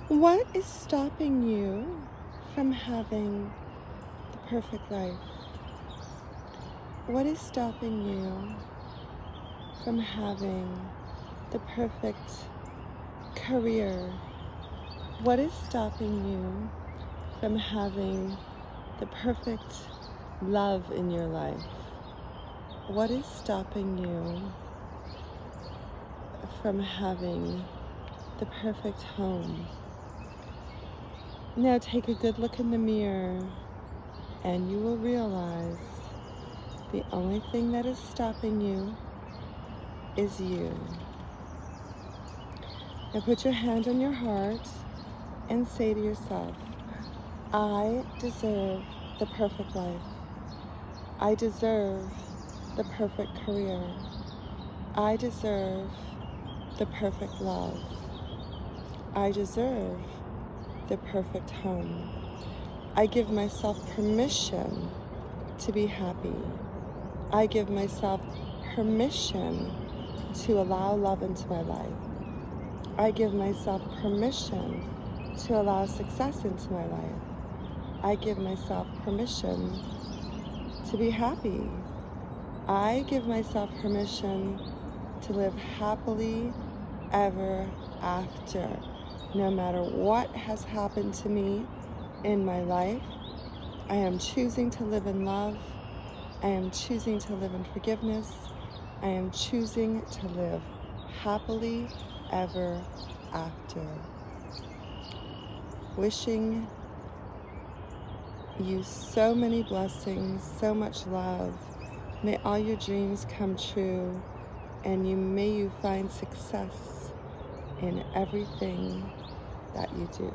What is stopping you from having the perfect life? What is stopping you from having the perfect career? What is stopping you from having the perfect love in your life? What is stopping you from having the perfect home? Now take a good look in the mirror and you will realize the only thing that is stopping you is you. Now put your hand on your heart and say to yourself, I deserve the perfect life. I deserve the perfect career. I deserve the perfect love. I deserve the perfect home. I give myself permission to be happy. I give myself permission to allow love into my life. I give myself permission to allow success into my life. I give myself permission to be happy. I give myself permission to live happily ever after. No matter what has happened to me in my life, I am choosing to live in love. I am choosing to live in forgiveness. I am choosing to live happily ever after. Wishing you so many blessings, so much love. May all your dreams come true, and may you find success in everything that you do.